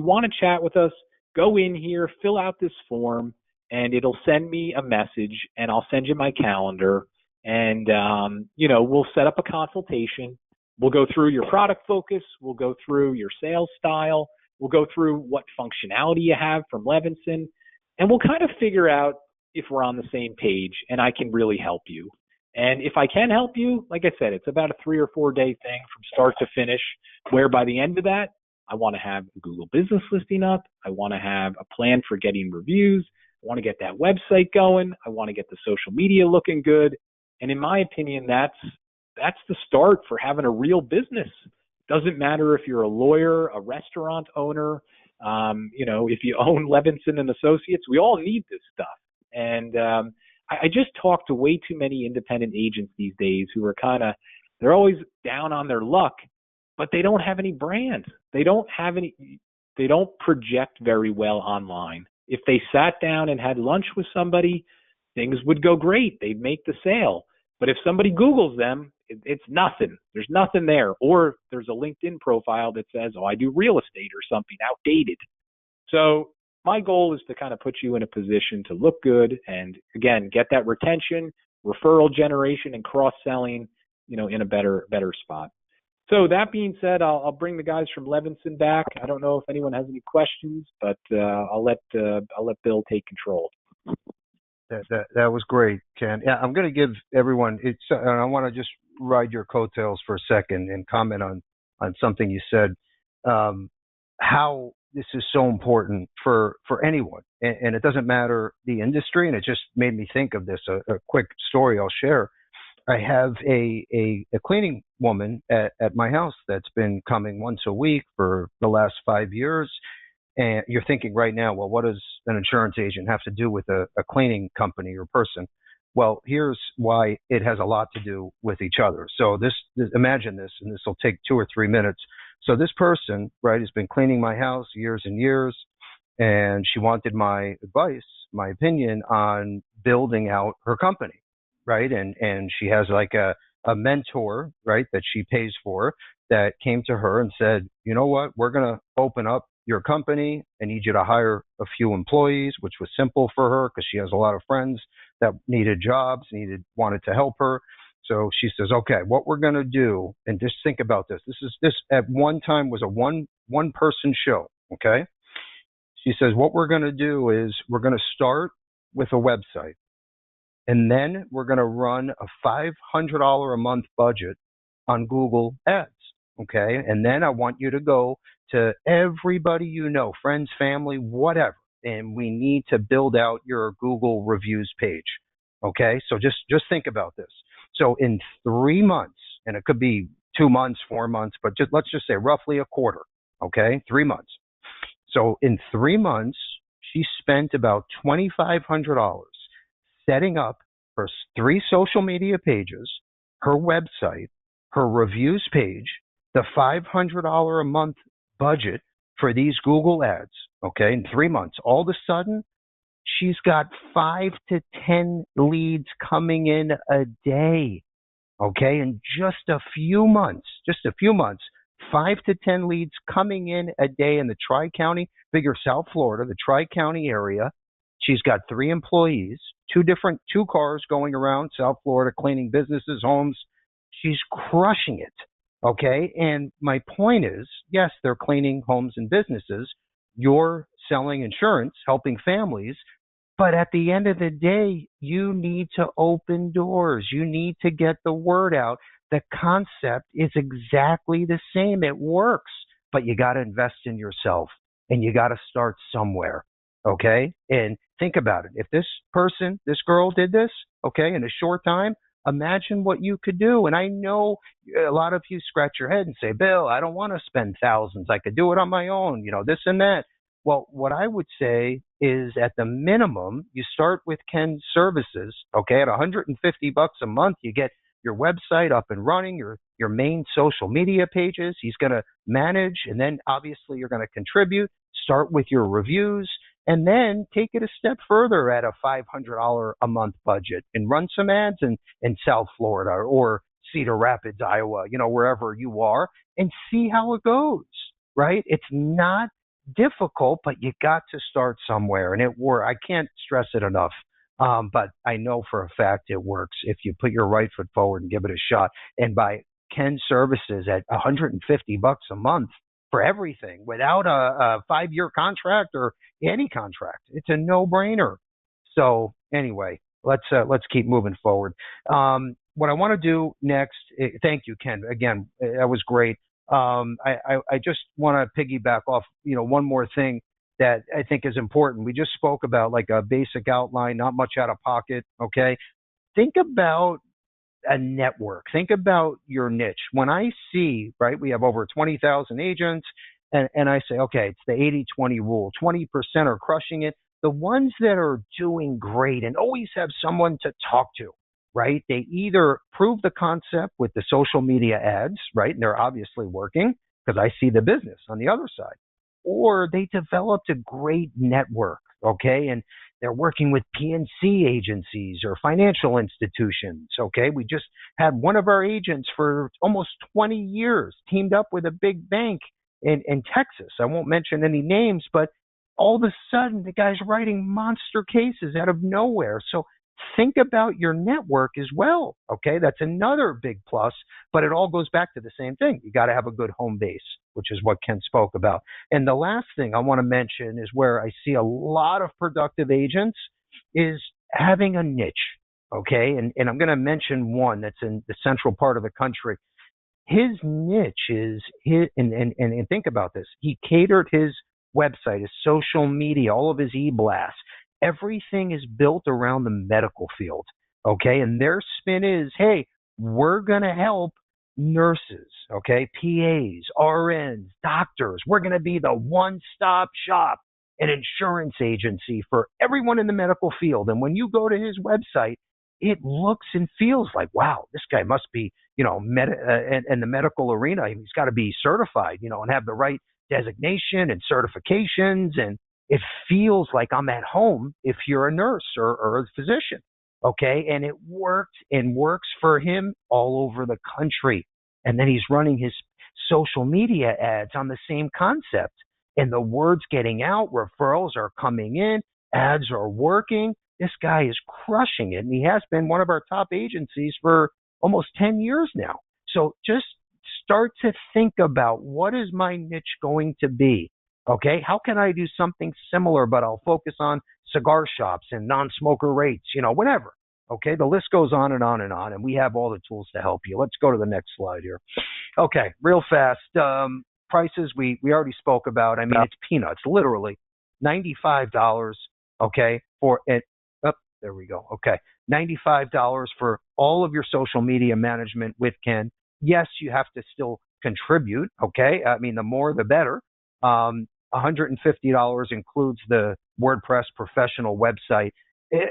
want to chat with us, go in here, fill out this form, and it'll send me a message, and I'll send you my calendar. And, we'll set up a consultation. We'll go through your product focus. We'll go through your sales style. We'll go through what functionality you have from Levinson. And we'll kind of figure out if we're on the same page and I can really help you. And if I can help you, like I said, it's about a 3 or 4 day thing from start to finish, where by the end of that, I want to have a Google business listing up. I want to have a plan for getting reviews. I want to get that website going. I want to get the social media looking good. And in my opinion, that's the start for having a real business. Doesn't matter if you're a lawyer, a restaurant owner, if you own Levinson and Associates, we all need this stuff. And I just talk to way too many independent agents these days who are they're always down on their luck, but they don't have any brand. They don't project very well online. If they sat down and had lunch with somebody, things would go great. They'd make the sale. But if somebody Googles them, it's nothing. There's nothing there. Or there's a LinkedIn profile that says, I do real estate or something outdated. So my goal is to kind of put you in a position to look good and, again, get that retention, referral generation, and cross-selling, in a better spot. So that being said, I'll bring the guys from Levinson back. I don't know if anyone has any questions, but I'll let Bill take control. That was great, Ken. Yeah, I'm going to give everyone. And I want to just ride your coattails for a second and comment on something you said. How this is so important for anyone, and it doesn't matter the industry. And it just made me think of this. A quick story I'll share. I have a cleaning woman at my house that's been coming once a week for the last 5 years. And you're thinking right now, well, what does an insurance agent have to do with a cleaning company or person? Well, here's why it has a lot to do with each other. So imagine this, and this will take 2 or 3 minutes. So this person, right, has been cleaning my house years and years, and she wanted my advice, my opinion on building out her company, right? And she has like a mentor, right, that she pays for, that came to her and said, you know what, we're going to open up your company. I need you to hire a few employees, which was simple for her because she has a lot of friends that needed jobs, wanted to help her. So she says, okay, what we're going to do, and just think about this. This at one time was a one person show. Okay. She says, what we're going to do is we're going to start with a website, and then we're going to run a $500 a month budget on Google Ads. Okay. And then I want you to go to everybody you know, friends, family, whatever. And we need to build out your Google reviews page. Okay. So just think about this. So in 3 months, and it could be 2 months, 4 months, but let's just say roughly a quarter. Okay. 3 months. So in 3 months, she spent about $2,500 setting up her 3 social media pages, her website, her reviews page, the $500 a month budget for these Google ads, okay, in 3 months. All of a sudden, She's got 5 to 10 leads coming in a day. Okay. In just a few months, 5 to 10 leads coming in a day in the Tri-County, figure South Florida, the Tri-County area. She's got 3 employees, two cars going around South Florida, cleaning businesses, homes. She's crushing it. Okay. And my point is, yes, they're cleaning homes and businesses. You're selling insurance, helping families. But at the end of the day, you need to open doors. You need to get the word out. The concept is exactly the same. It works, but you got to invest in yourself and you got to start somewhere. Okay. And think about it. If this girl did this, okay, in a short time, imagine what you could do. And I know a lot of you scratch your head and say, Bill, I don't want to spend thousands. I could do it on my own, this and that. Well, what I would say is at the minimum, you start with Ken's services, okay, at $150 a month, you get your website up and running, your main social media pages. He's going to manage, and then obviously you're going to contribute. Start with your reviews, and then take it a step further at a $500 a month budget and run some ads in South Florida or Cedar Rapids, Iowa, wherever you are, and see how it goes, right? It's not difficult, but you got to start somewhere, and I can't stress it enough. But I know for a fact it works if you put your right foot forward and give it a shot. And by Ken's services at $150 a month for everything without a 5-year contract or any contract, it's a no-brainer. So anyway, let's keep moving forward. What I want to do next, thank you, Ken. Again, that was great. I just want to piggyback off, one more thing that I think is important. We just spoke about like a basic outline, not much out of pocket. Okay. Think about a network. Think about your niche. When I see, right, we have over 20,000 agents and I say, okay, it's the 80-20 rule. 20% are crushing it. The ones that are doing great and always have someone to talk to, right? They either prove the concept with the social media ads, right? And they're obviously working because I see the business on the other side, or they developed a great network. Okay. And they're working with PNC agencies or financial institutions. Okay. We just had one of our agents for almost 20 years teamed up with a big bank in Texas. I won't mention any names, but all of a sudden the guy's writing monster cases out of nowhere. So think about your network as well. Okay. That's another big plus, but it all goes back to the same thing. You got to have a good home base, which is what Ken spoke about. And the last thing I want to mention is where I see a lot of productive agents is having a niche. Okay. And I'm going to mention one that's in the central part of the country. His niche is and think about this. He catered his website, his social media, all of his e-blasts. Everything is built around the medical field. Okay. And their spin is, hey, we're going to help nurses, okay, PAs, RNs, doctors. We're going to be the one-stop shop, an insurance agency for everyone in the medical field. And when you go to his website, it looks and feels like, wow, this guy must be, in the medical arena. He's got to be certified, and have the right designation and certifications. And it feels like I'm at home if you're a nurse or a physician. Okay. And it worked and works for him all over the country. And then he's running his social media ads on the same concept. And the word's getting out. Referrals are coming in. Ads are working. This guy is crushing it. And he has been one of our top agencies for almost 10 years now. So just start to think about, what is my niche going to be? Okay. How can I do something similar, but I'll focus on cigar shops and non-smoker rates, whatever. Okay. The list goes on and on and on, and we have all the tools to help you. Let's go to the next slide here. Okay. Real fast. Prices we already spoke about. I mean, It's peanuts, literally $95. Okay. For it. Oh, there we go. Okay. $95 for all of your social media management with Ken. Yes, you have to still contribute. Okay. I mean, the more, the better. $150 includes the WordPress professional website.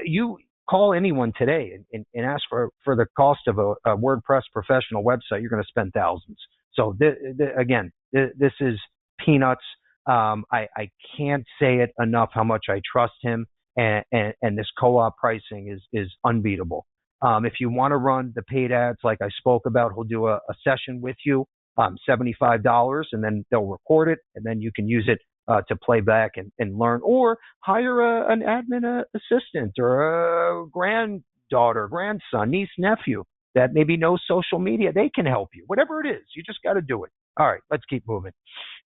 You call anyone today and ask for the cost of a WordPress professional website. You're going to spend thousands. So this is peanuts. I can't say it enough how much I trust him. and this co-op pricing is unbeatable. If you want to run the paid ads like I spoke about, he'll do a session with you, $75, and then they'll record it, and then you can use it to play back and learn, or hire an admin assistant or a granddaughter, grandson, niece, nephew that maybe knows social media. They can help you. Whatever it is, you just got to do it. All right, let's keep moving.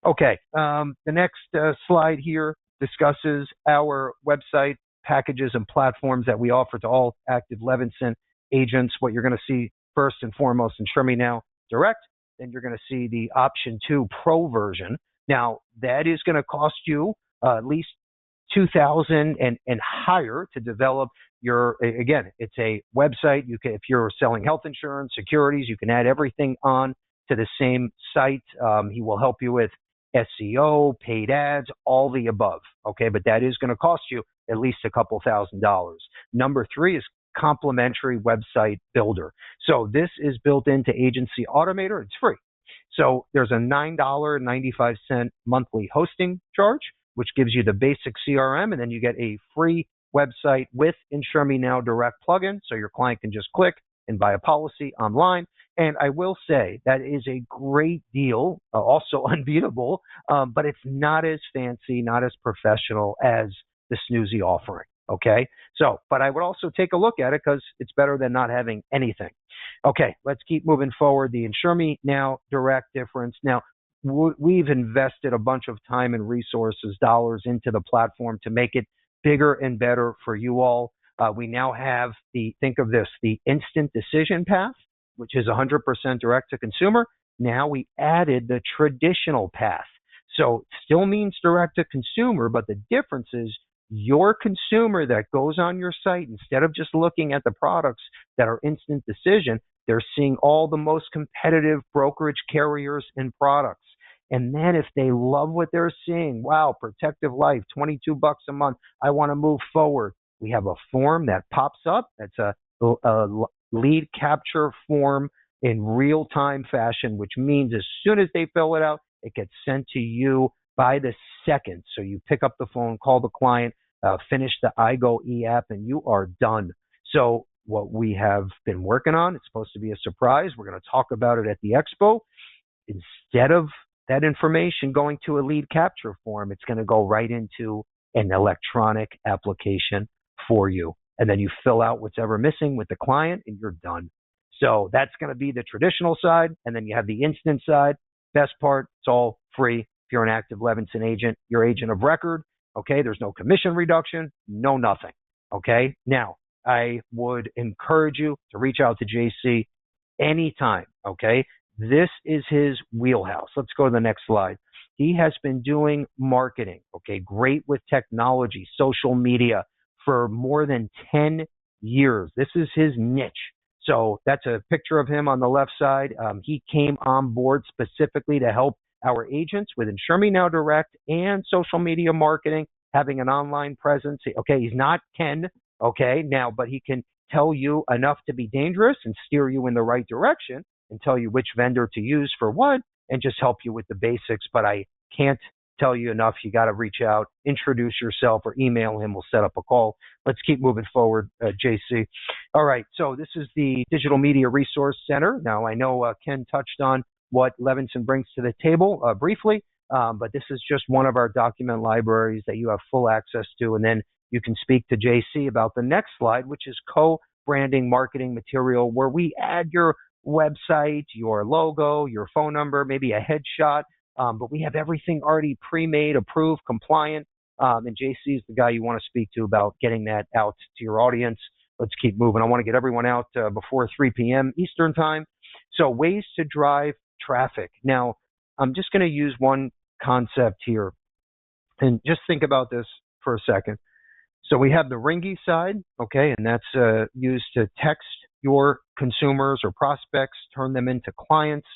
Okay, the next slide here discusses our website packages and platforms that we offer to all active Levinson agents. What you're going to see first and foremost in InsureMeNow Direct, then you're going to see the option 2 Pro version. Now that is going to cost you at least $2,000 and higher to develop your. Again, it's a website. You can, if you're selling health insurance, securities, you can add everything on to the same site. He will help you with SEO, paid ads, all the above. Okay, but that is going to cost you at least a couple $1,000s. Number 3 is complimentary website builder. So this is built into Agency Automator. It's free. So there's a $9.95 monthly hosting charge, which gives you the basic CRM, and then you get a free website with InsureMeNow Direct plugin, so your client can just click and buy a policy online. And I will say that is a great deal, also unbeatable, but it's not as fancy, not as professional as the Snoozy offering. Okay, so, but I would also take a look at it because it's better than not having anything. Okay, let's keep moving forward. The InsureMeNow Direct difference. Now, we've invested a bunch of time and resources, dollars into the platform to make it bigger and better for you all. We now have think of this, the instant decision path, which is 100% direct to consumer. Now we added the traditional path. So it still means direct to consumer, but the difference is your consumer that goes on your site, instead of just looking at the products that are instant decision, they're seeing all the most competitive brokerage carriers and products. And then if they love what they're seeing, wow, Protective Life, $22 a month, I want to move forward. We have a form that pops up. That's a lead capture form in real-time fashion, which means as soon as they fill it out, it gets sent to you by the second. So you pick up the phone, call the client, finish the iGo e-app, and you are done. So what we have been working on, it's supposed to be a surprise. We're going to talk about it at the expo. Instead of that information going to a lead capture form, it's going to go right into an electronic application for you. And then you fill out what's ever missing with the client and you're done. So that's going to be the traditional side. And then you have the instant side. Best part, it's all free. If you're an active Levinson agent, your agent of record. Okay, there's no commission reduction, no nothing. Okay, now I would encourage you to reach out to JC anytime. Okay, this is his wheelhouse. Let's go to the next slide. He has been doing marketing, okay, great with technology, social media for more than 10 years. This is his niche. So that's a picture of him on the left side. He came on board specifically to help our agents with InsureMeNow Direct and social media marketing, having an online presence. Okay, he's not Ken, okay, now, but he can tell you enough to be dangerous and steer you in the right direction and tell you which vendor to use for what and just help you with the basics. But I can't tell you enough. You got to reach out, introduce yourself, or email him. We'll set up a call. Let's keep moving forward, JC. All right, so this is the Digital Media Resource Center. Now, I know Ken touched on what Levinson brings to the table briefly, but this is just one of our document libraries that you have full access to. And then you can speak to JC about the next slide, which is co-branding marketing material, where we add your website, your logo, your phone number, maybe a headshot. But we have everything already pre-made, approved, compliant. And JC is the guy you want to speak to about getting that out to your audience. Let's keep moving. I want to get everyone out before 3 p.m. Eastern time. So ways to drive traffic. Now, I'm just going to use one concept here. And just think about this for a second. So we have the Ringy side, okay, and that's used to text your consumers or prospects, turn them into clients.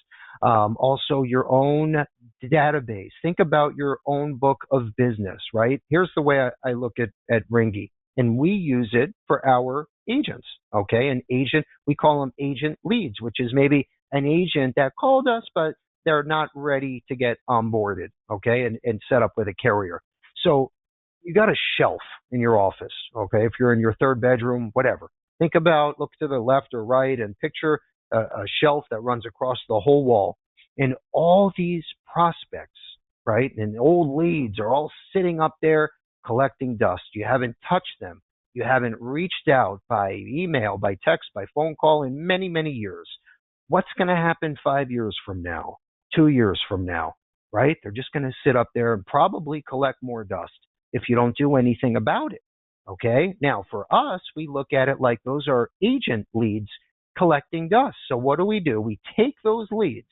Also your own database. Think about your own book of business, right? Here's the way I look at Ringy, and we use it for our agents, okay? An agent, we call them agent leads, which is maybe an agent that called us, but they're not ready to get onboarded, okay, and set up with a carrier. So you got a shelf in your office, okay? If you're in your third bedroom, whatever. Think about, look to the left or right and picture a shelf that runs across the whole wall. And all these prospects, right, and old leads are all sitting up there collecting dust. You haven't touched them. You haven't reached out by email, by text, by phone call in many, many years. What's going to happen 5 years from now, 2 years from now, right? They're just going to sit up there and probably collect more dust if you don't do anything about it. Okay. Now, for us, we look at it like those are agent leads collecting dust. So what do? We take those leads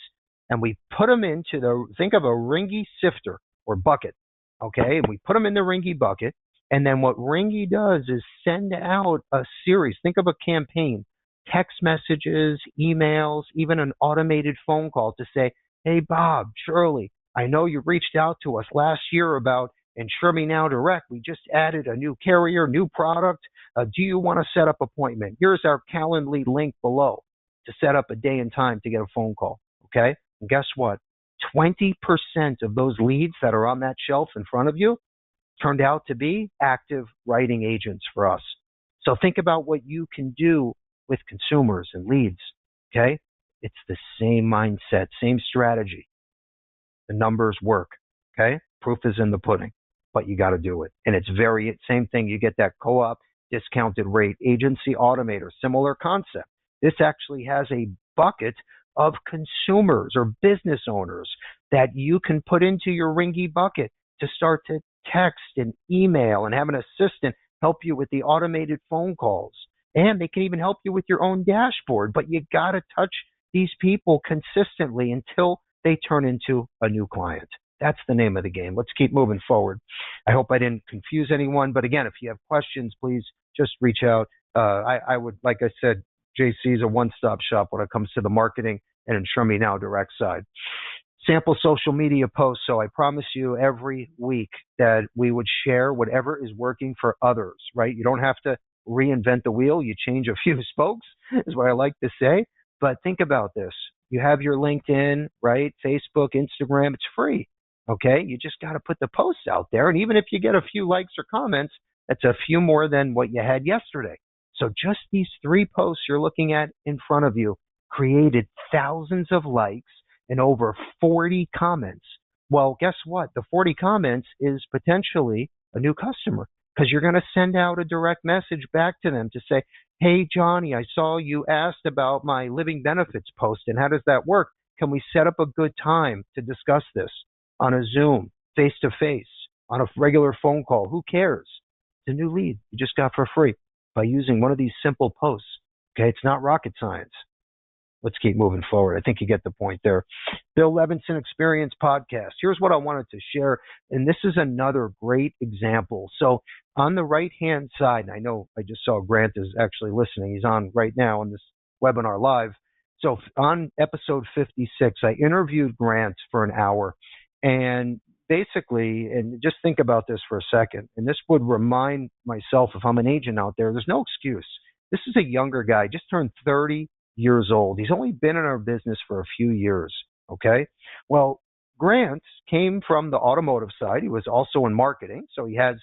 and we put them into think of a Ringy sifter or bucket. Okay. And we put them in the Ringy bucket. And then what Ringy does is send out a series. Think of a campaign, text messages, emails, even an automated phone call to say, hey, Bob, Shirley, I know you reached out to us last year about Insure Me Now Direct. We just added a new carrier, new product. Do you want to set up appointment? Here's our Calendly link below to set up a day and time to get a phone call. Okay. And guess what? 20% of those leads that are on that shelf in front of you turned out to be active writing agents for us. So think about what you can do with consumers and leads. Okay. It's the same mindset, same strategy. The numbers work. Okay. Proof is in the pudding, but you got to do it. And it's same thing. You get that co-op discounted rate agency automator, similar concept. This actually has a bucket of consumers or business owners that you can put into your Ringy bucket to start to text and email and have an assistant help you with the automated phone calls. And they can even help you with your own dashboard, but you got to touch these people consistently until they turn into a new client. That's the name of the game. Let's keep moving forward. I hope I didn't confuse anyone, but again, if you have questions, please just reach out. I would, like I said, JC is a one-stop shop when it comes to the marketing and Insure Me Now Direct side. Sample social media posts. So I promise you every week that we would share whatever is working for others, right? You don't have to reinvent the wheel. You change a few spokes is what I like to say. But think about this. You have your LinkedIn, right? Facebook, Instagram, it's free. Okay. You just got to put the posts out there. And even if you get a few likes or comments, that's a few more than what you had yesterday. So just these 3 posts you're looking at in front of you created thousands of likes and over 40 comments. Well, guess what? The 40 comments is potentially a new customer because you're going to send out a direct message back to them to say, hey, Johnny, I saw you asked about my living benefits post and how does that work? Can we set up a good time to discuss this on a Zoom, face to face, on a regular phone call? Who cares? It's a new lead you just got for free by using one of these simple posts. Okay, it's not rocket science. Let's keep moving forward. I think you get the point there. Bill Levinson Experience Podcast. Here's what I wanted to share, and this is another great example. So on the right-hand side, and I know I just saw Grant is actually listening. He's on right now on this webinar live. So on episode 56, I interviewed Grant for an hour, and basically, and just think about this for a second, and this would remind myself if I'm an agent out there, there's no excuse. This is a younger guy, just turned 30 years old. He's only been in our business for a few years. Okay. Well, Grant came from the automotive side. He was also in marketing. So he has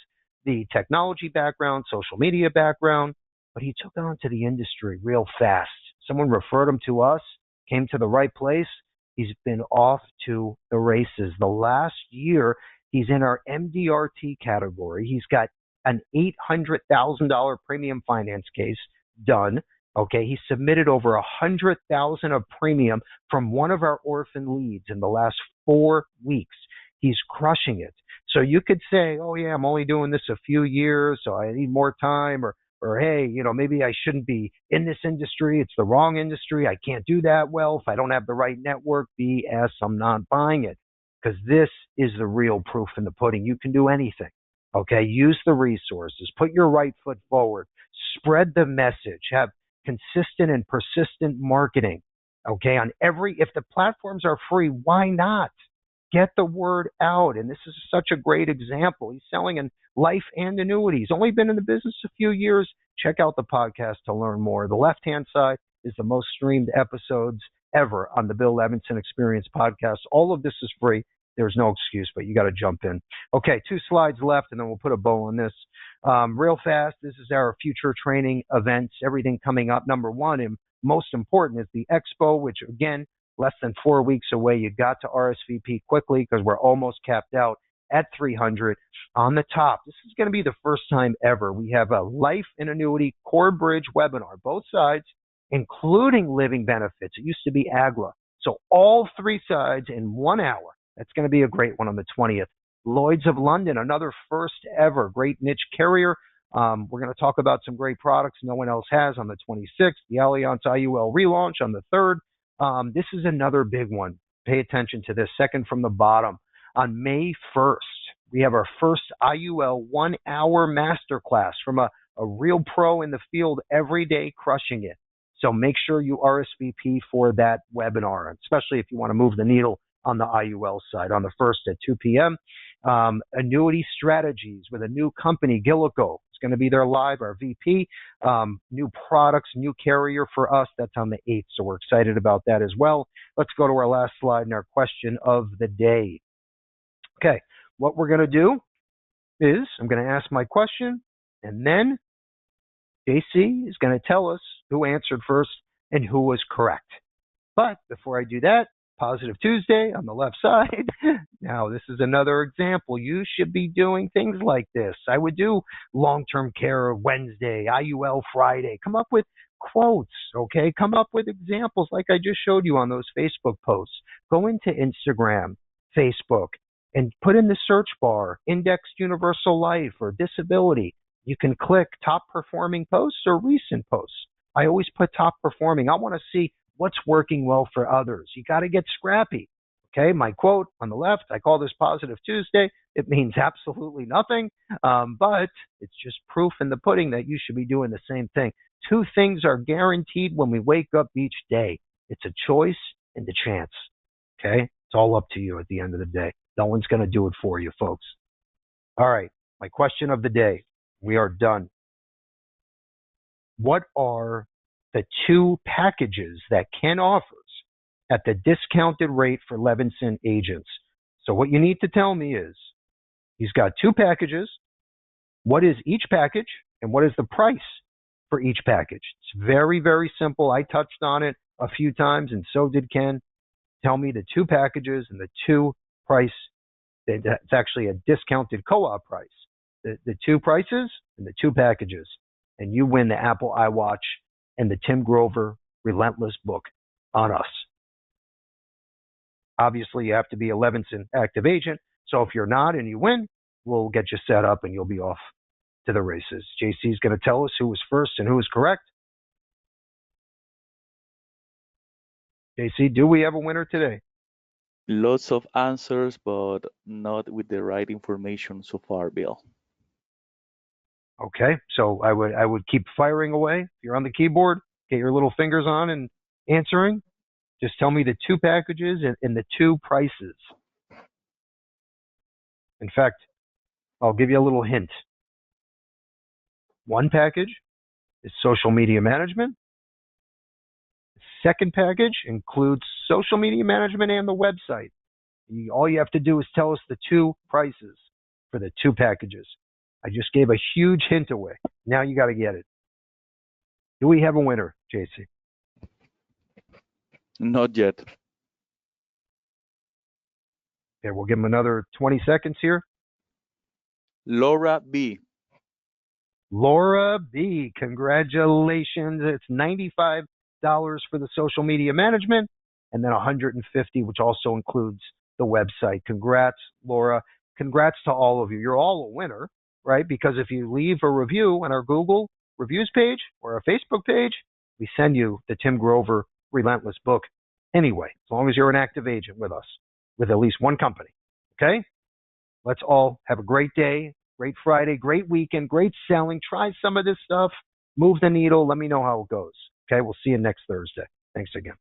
the technology background, social media background, but he took on to the industry real fast. Someone referred him to us, came to the right place. He's been off to the races. The last year, he's in our MDRT category. He's got an $800,000 premium finance case done. Okay, he submitted over $100,000 of premium from one of our orphan leads in the last 4 weeks. He's crushing it. So you could say, oh yeah, I'm only doing this a few years, so I need more time, or hey, maybe I shouldn't be in this industry. It's the wrong industry. I can't do that well if I don't have the right network. BS, I'm not buying it, because this is the real proof in the pudding. You can do anything. Okay, use the resources, put your right foot forward, spread the message, have consistent and persistent marketing. Okay, if the platforms are free, why not? Get the word out. And this is such a great example. He's selling in life and annuities. Only been in the business a few years. Check out the podcast to learn more. The left-hand side is the most streamed episodes ever on the Bill Levinson Experience podcast. All of this is free. there's no excuse, but you got to jump in. Okay, 2 slides left, and then we'll put a bow on this. Real fast, this is our future training events, everything coming up. Number one, and most important, is the Expo, which, again, less than 4 weeks away. You got to RSVP quickly because we're almost capped out at 300. On the top, this is going to be the first time ever. We have a life and annuity core bridge webinar, both sides, including living benefits. It used to be AGLA. So all 3 sides in 1 hour. That's going to be a great one on the 20th. Lloyd's of London, another first ever great niche carrier. We're going to talk about some great products no one else has on the 26th. The Allianz IUL relaunch on the 3rd. This is another big one. Pay attention to this. Second from the bottom. On May 1st, we have our first IUL 1 hour masterclass from a real pro in the field every day, crushing it. So make sure you RSVP for that webinar, especially if you want to move the needle on the IUL side on the 1st at 2 p.m. Annuity strategies with a new company, Gillico. It's going to be there live, our VP. New products, new carrier for us. That's on the 8th. So we're excited about that as well. Let's go to our last slide and our question of the day. Okay, what we're going to do is I'm going to ask my question, and then JC is going to tell us who answered first and who was correct. But before I do that, Positive Tuesday on the left side. Now, this is another example. You should be doing things like this. I would do long-term care Wednesday, IUL Friday. Come up with quotes, okay? Come up with examples like I just showed you on those Facebook posts. Go into Instagram, Facebook, and put in the search bar, Indexed Universal Life or Disability. You can click top performing posts or recent posts. I always put top performing. I want to see what's working well for others. You got to get scrappy. Okay, my quote on the left, I call this Positive Tuesday. It means absolutely nothing, but it's just proof in the pudding that you should be doing the same thing. 2 things are guaranteed when we wake up each day. It's a choice and a chance. Okay, it's all up to you at the end of the day. No one's going to do it for you, folks. All right, my question of the day. We are done. What are the 2 packages that Ken offers at the discounted rate for Levinson agents? So what you need to tell me is, he's got 2 packages. What is each package, and what is the price for each package? It's very, very simple. I touched on it a few times, and so did Ken. Tell me the 2 packages and the 2 price. It's actually a discounted co-op price. The 2 prices and the 2 packages. And you win the Apple iWatch and the Tim Grover Relentless book on us. Obviously, you have to be a Levinson active agent. So if you're not and you win, we'll get you set up and you'll be off to the races. JC is going to tell us who was first and who was correct. JC, do we have a winner today? Lots of answers, but not with the right information so far, Bill. Okay, so I would keep firing away. If you're on the keyboard, get your little fingers on and answering. Just tell me the 2 packages and the 2 prices. In fact, I'll give you a little hint. 1 package is social media management. The 2nd package includes social media management and the website. All you have to do is tell us the 2 prices for the 2 packages. I just gave a huge hint away. Now you got to get it. Do we have a winner, JC? Not yet. Okay, we'll give him another 20 seconds here. Laura B. Laura B. Congratulations. It's $95 for the social media management and then $150, which also includes the website. Congrats, Laura. Congrats to all of you. You're all a winner, right? Because if you leave a review on our Google reviews page or our Facebook page, we send you the Tim Grover Relentless book anyway, as long as you're an active agent with us, with at least 1 company. Okay? Let's all have a great day, great Friday, great weekend, great selling. Try some of this stuff. Move the needle. Let me know how it goes. Okay? We'll see you next Thursday. Thanks again.